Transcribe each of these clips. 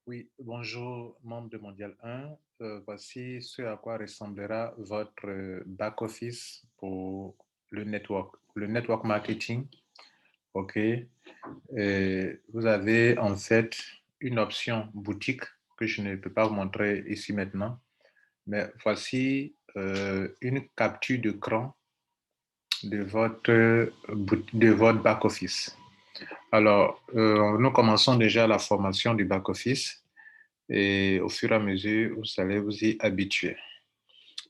Oui, bonjour, membre de Mondial 1. Voici ce à quoi ressemblera votre back-office pour le network marketing. OK. Vous avez en fait une option boutique que je ne peux pas vous montrer ici maintenant, mais voici une capture d'écran de votre back-office. Alors, nous commençons déjà la formation du back-office. Et au fur et à mesure, vous allez vous y habituer.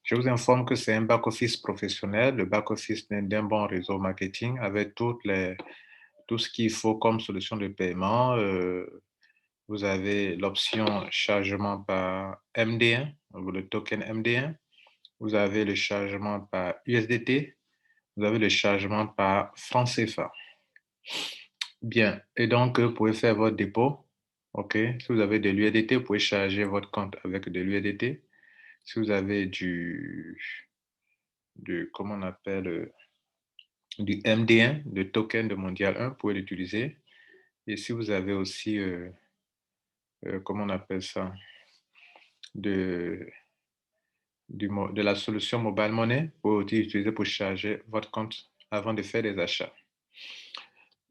Je vous informe que c'est un back-office professionnel, le back-office d'un bon réseau marketing avec tout ce qu'il faut comme solution de paiement. Vous avez l'option chargement par MD1, le token MD1. Vous avez le chargement par USDT. Vous avez le chargement par franc CFA. Bien. Et donc, vous pouvez faire votre dépôt. OK. Si vous avez de l'USDT, vous pouvez charger votre compte avec de l'USDT. Si vous avez comment on appelle, du MD1, le token de Mondial 1, vous pouvez l'utiliser. Et si vous avez aussi, comment on appelle ça, de, de la solution mobile money, vous pouvez aussi l'utiliser pour charger votre compte avant de faire des achats.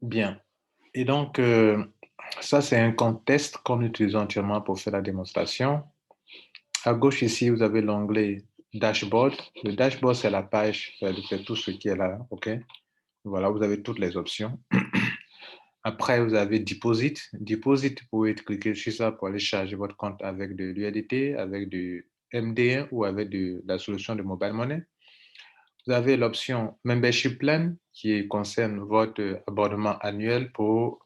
Bien. Et donc, ça, c'est un compte test qu'on utilise entièrement pour faire la démonstration. À gauche ici, vous avez l'onglet Dashboard. Le dashboard, c'est la page, c'est tout ce qui est là. OK? Voilà, vous avez toutes les options. Après, vous avez Deposit. Deposit, vous pouvez cliquer sur ça pour aller charger votre compte avec de l'USDT, avec du MD1 ou avec de la solution de mobile money. Vous avez l'option Membership Plan qui concerne votre abonnement annuel pour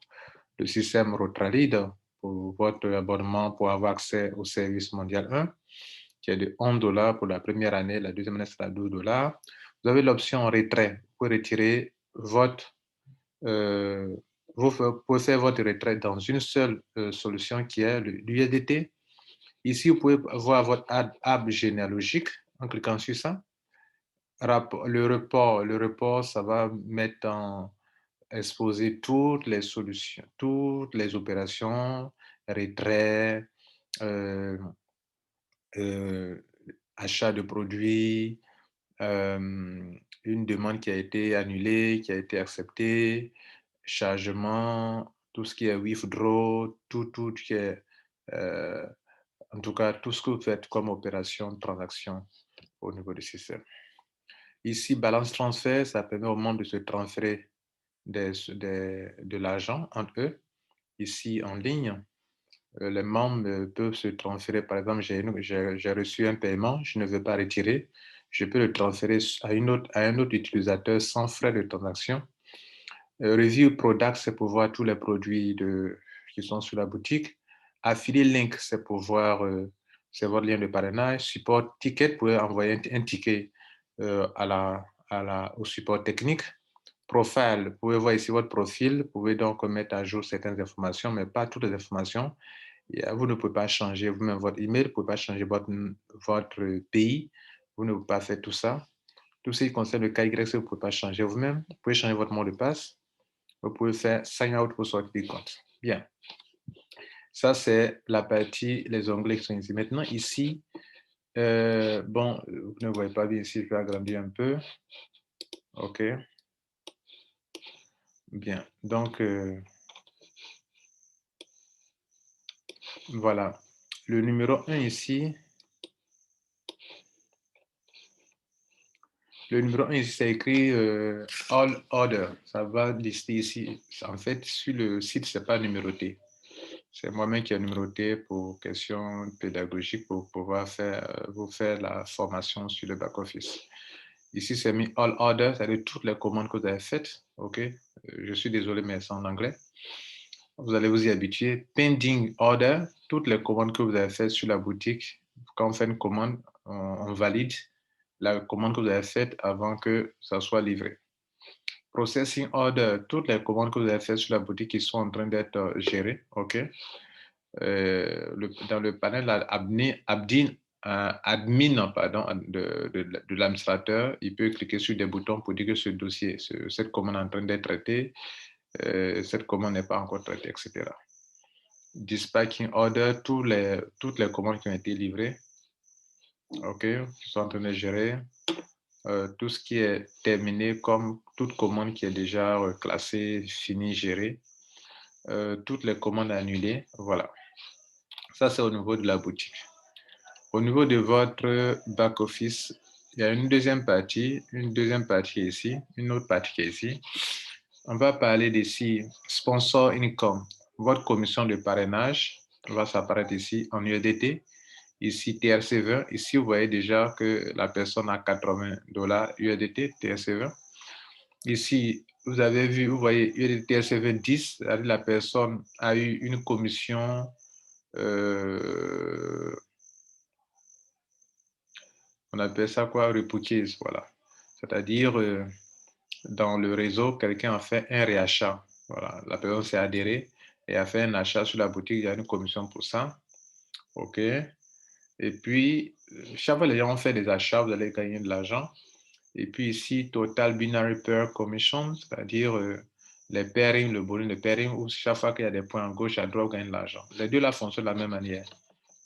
le système Rotralid, pour votre abonnement pour avoir accès au service mondial 1, qui est de 11 $ pour la première année, la deuxième année sera 12 $. Vous avez l'option retrait pour retirer votre vous pouvez faire votre retrait dans une seule solution qui est l'USDT. Ici, vous pouvez voir votre arbre généalogique en cliquant sur ça. Le report, ça va mettre exposer toutes les solutions, toutes les opérations, retrait, euh, euh, achat de produits, une demande qui a été annulée, qui a été acceptée, chargement, tout ce qui est withdraw, tout qui est, en tout cas, tout ce que vous faites comme opération, transaction au niveau du système. Ici, balance transfert, ça permet au monde de se transférer de l'argent entre eux. Ici, en ligne, les membres peuvent se transférer. Par exemple, j'ai reçu un paiement, je ne veux pas retirer. Je peux le transférer à un autre utilisateur sans frais de transaction. Review Product, c'est pour voir tous les produits qui sont sur la boutique. Affiliate Link, c'est pour voir, c'est votre lien de parrainage. Support Ticket, vous pouvez envoyer un ticket au support technique. Profile, vous pouvez voir ici votre profil. Vous pouvez donc mettre à jour certaines informations, mais pas toutes les informations. Et vous ne pouvez pas changer vous-même votre email, vous ne pouvez pas changer votre pays. Vous ne pouvez pas faire tout ça. Tout ce qui concerne le KYC, vous ne pouvez pas changer vous-même. Vous pouvez changer votre mot de passe. Vous pouvez faire sign out pour sortir du compte. Bien. Ça, c'est la partie, les onglets qui sont ici. Maintenant, ici, bon, vous ne voyez pas bien ici, je vais agrandir un peu. OK. Bien. Donc, voilà. Le numéro 1 ici, le numéro 1 ici, c'est écrit All Order. Ça va lister ici. En fait, sur le site, ce n'est pas numéroté. C'est moi-même qui ai numéroté pour questions pédagogiques pour pouvoir vous faire la formation sur le back-office. Ici, c'est mis All Order, c'est-à-dire toutes les commandes que vous avez faites. OK? Je suis désolé, mais c'est en anglais. Vous allez vous y habituer. Pending Order, toutes les commandes que vous avez faites sur la boutique. Quand on fait une commande, on valide la commande que vous avez faite avant que ça soit livré. Processing Order, toutes les commandes que vous avez faites sur la boutique qui sont en train d'être gérées. OK? Dans le panel admin pardon, de l'administrateur, il peut cliquer sur des boutons pour dire que ce dossier, cette commande est en train d'être traitée, cette commande n'est pas encore traitée, etc. dispatching order, toutes les commandes qui ont été livrées, OK, qui sont en train de gérer. Tout ce qui est terminé comme toute commande qui est déjà classée, finie, gérée. Toutes les commandes annulées, voilà. Ça, c'est au niveau de la boutique. Au niveau de votre back-office, il y a une deuxième partie ici, une autre partie qui est ici. On va parler d'ici sponsor income, votre commission de parrainage va s'apparaître ici en USDT. Ici, TRC20. Ici, vous voyez déjà que la personne a $80 USDT, TRC20. Ici, vous avez vu, vous voyez USDT TRC20 10, c'est-à-dire la personne a eu une commission on appelle ça quoi? Repurchase, voilà. C'est-à-dire, dans le réseau, quelqu'un a fait un réachat. Voilà, la personne s'est adhérée et a fait un achat sur la boutique, il y a une commission pour ça. OK. Et puis, chaque fois que les gens ont fait des achats, vous allez gagner de l'argent. Et puis ici, Total Binary Pair Commission, c'est-à-dire les pairings, le bonus de pairing, où chaque fois qu'il y a des points à gauche, à droite, vous gagnez de l'argent. Les deux là fonctionnent de la même manière.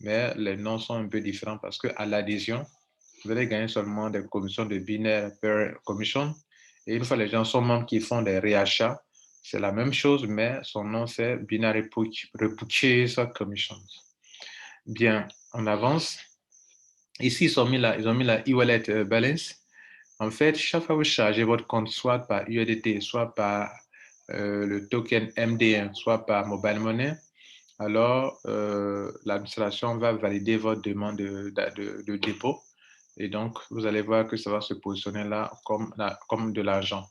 Mais les noms sont un peu différents parce qu'à l'adhésion, vous allez gagner seulement des commissions de binaire per commission. Et une fois les gens sont membres qui font des réachats, c'est la même chose, mais son nom c'est Binary Repurchase Commissions. Bien, on avance. Ici, ils ont mis la e-wallet balance. En fait, chaque fois que vous chargez votre compte, soit par USDT, soit par le token MDN, soit par mobile money, alors l'administration va valider votre demande de dépôt. Et donc, vous allez voir que ça va se positionner là comme de l'argent.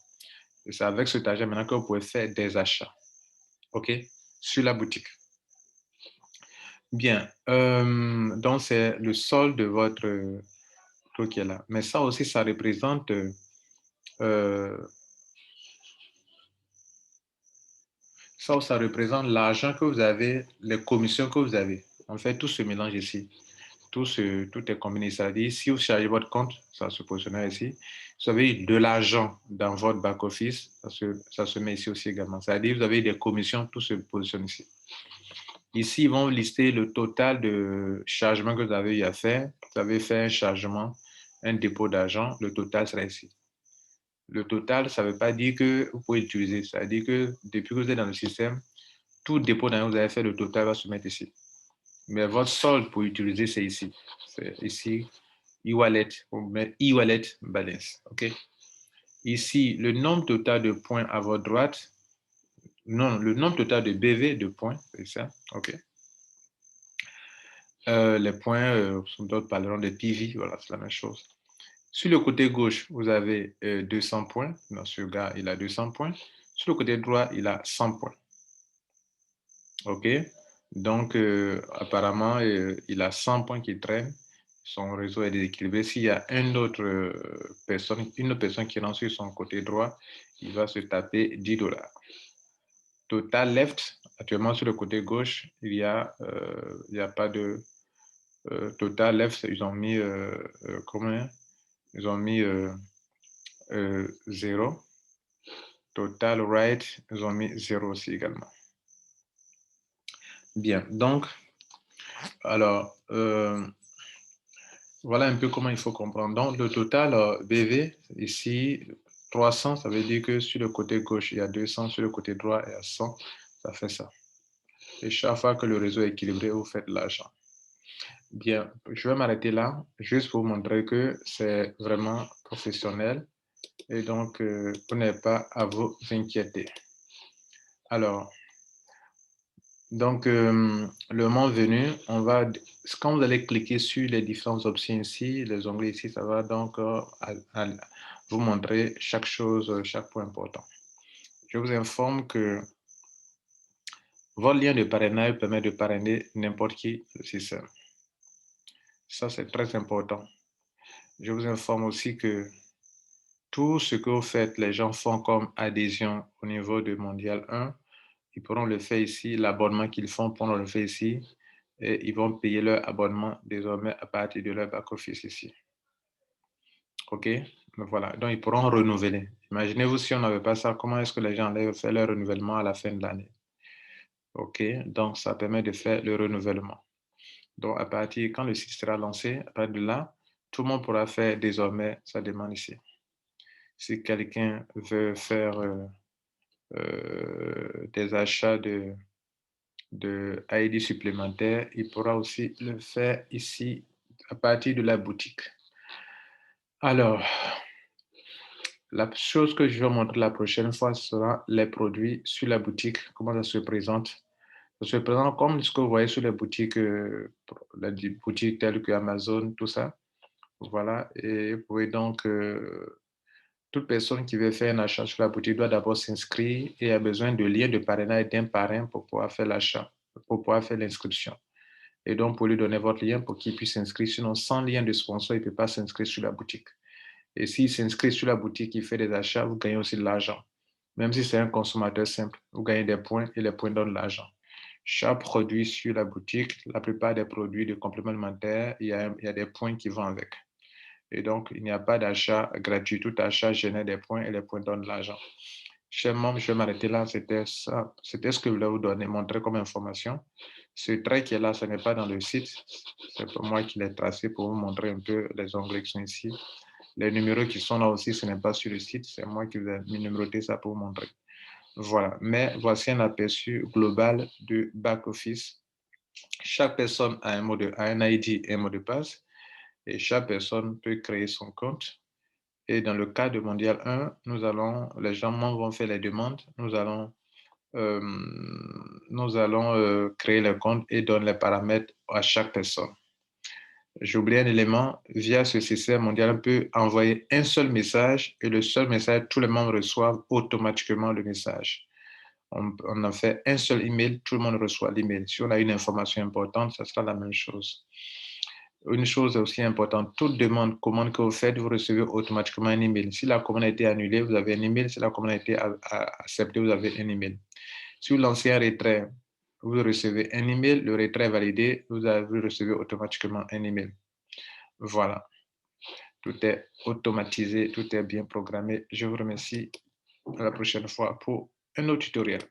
Et c'est avec cet argent maintenant que vous pouvez faire des achats. OK? Sur la boutique. Bien. Donc, c'est le solde de votre truc qui est là. Mais ça aussi, ça représente ça représente l'argent que vous avez, les commissions que vous avez. En fait, tout se mélange ici. Tout est combiné. C'est-à-dire, si vous chargez votre compte, ça se positionne ici. Vous avez de l'argent dans votre back-office, ça se met ici aussi également. C'est-à-dire, vous avez des commissions, tout se positionne ici. Ici, ils vont lister le total de chargements que vous avez eu à faire. Vous avez fait un chargement, un dépôt d'argent, le total sera ici. Le total, ça ne veut pas dire que vous pouvez l'utiliser. Ça veut dire que depuis que vous êtes dans le système, tout dépôt d'argent que vous avez fait, le total va se mettre ici. Mais votre solde pour utiliser, c'est ici. C'est ici, e-wallet, on met e-wallet balance. OK? Ici, le nombre total de points à votre droite, non, le nombre total de BV de points, c'est ça. OK? Les points, d'autres parleront de PV, voilà, c'est la même chose. Sur le côté gauche, vous avez 200 points. Dans ce gars, il a 200 points. Sur le côté droit, il a 100 points. OK? Donc, apparemment, il a 100 points qui traînent. Son réseau est déséquilibré. S'il y a une autre personne qui rentre sur son côté droit, il va se taper $10. Total left, actuellement sur le côté gauche, il y a pas de total left. Ils ont mis combien? Ils ont mis 0. Total right, ils ont mis 0 aussi également. Bien, donc, alors, voilà un peu comment il faut comprendre. Donc, le total BV, ici, 300, ça veut dire que sur le côté gauche, il y a 200, sur le côté droit, il y a 100. Ça fait ça. Et chaque fois que le réseau est équilibré, vous faites de l'argent. Bien, je vais m'arrêter là, juste pour vous montrer que c'est vraiment professionnel. Et donc, vous n'avez pas à vous inquiéter. Alors, donc, le moment venu, quand vous allez cliquer sur les différentes options ici, les onglets ici, ça va donc vous montrer chaque chose, chaque point important. Je vous informe que votre lien de parrainage permet de parrainer n'importe qui le système. Ça, c'est très important. Je vous informe aussi que tout ce que vous faites, les gens font comme adhésion au niveau de Mondial 1, ils pourront le faire ici. L'abonnement qu'ils font pourront le faire ici. Et ils vont payer leur abonnement désormais à partir de leur back-office ici. OK? Voilà. Donc, ils pourront renouveler. Imaginez-vous si on n'avait pas ça, comment est-ce que les gens allaient faire leur renouvellement à la fin de l'année? OK, donc ça permet de faire le renouvellement. Donc à partir quand le site sera lancé, à partir de là, tout le monde pourra faire désormais sa demande ici. Si quelqu'un veut faire, des achats de ID supplémentaires, il pourra aussi le faire ici à partir de la boutique. Alors, la chose que je vais montrer la prochaine fois sera les produits sur la boutique, comment ça se présente. Ça se présente comme ce que vous voyez sur les boutiques, les boutiques telles que Amazon, tout ça. Voilà, et vous pouvez donc, toute personne qui veut faire un achat sur la boutique doit d'abord s'inscrire et a besoin de lien de parrainage d'un parrain pour pouvoir faire l'achat, pour pouvoir faire l'inscription. Et donc, pour lui donner votre lien pour qu'il puisse s'inscrire. Sinon, sans lien de sponsor, il ne peut pas s'inscrire sur la boutique. Et s'il s'inscrit sur la boutique, il fait des achats, vous gagnez aussi de l'argent. Même si c'est un consommateur simple, vous gagnez des points et les points donnent de l'argent. Chaque produit sur la boutique, la plupart des produits de compléments alimentaires, il y a des points qui vont avec. Et donc, il n'y a pas d'achat gratuit. Tout achat génère des points et les points donnent de l'argent. Chers membres, je vais m'arrêter là. C'était ça. C'était ce que je voulais vous donner, montrer comme information. Ce trait qui est là, ce n'est pas dans le site. C'est pour moi qui l'ai tracé pour vous montrer un peu les onglets qui sont ici. Les numéros qui sont là aussi, ce n'est pas sur le site. C'est moi qui vous ai numéroté ça pour vous montrer. Voilà. Mais voici un aperçu global du back-office. Chaque personne a un ID et un mot de passe. Et chaque personne peut créer son compte. Et dans le cas de Mondial 1, les gens vont faire les demandes, euh, créer le compte et donner les paramètres à chaque personne. J'ai oublié un élément, via ce système mondial, on peut envoyer un seul message et le seul message, tous les membres reçoivent automatiquement le message. On en fait un seul email, tout le monde reçoit l'email. Si on a une information importante, ça sera la même chose. Une chose aussi importante, toute commande que vous faites, vous recevez automatiquement un email. Si la commande a été annulée, vous avez un email. Si la commande a été acceptée, vous avez un email. Si vous lancez un retrait, vous recevez un email. Le retrait est validé, vous recevez automatiquement un email. Voilà. Tout est automatisé, tout est bien programmé. Je vous remercie. À la prochaine fois pour un autre tutoriel.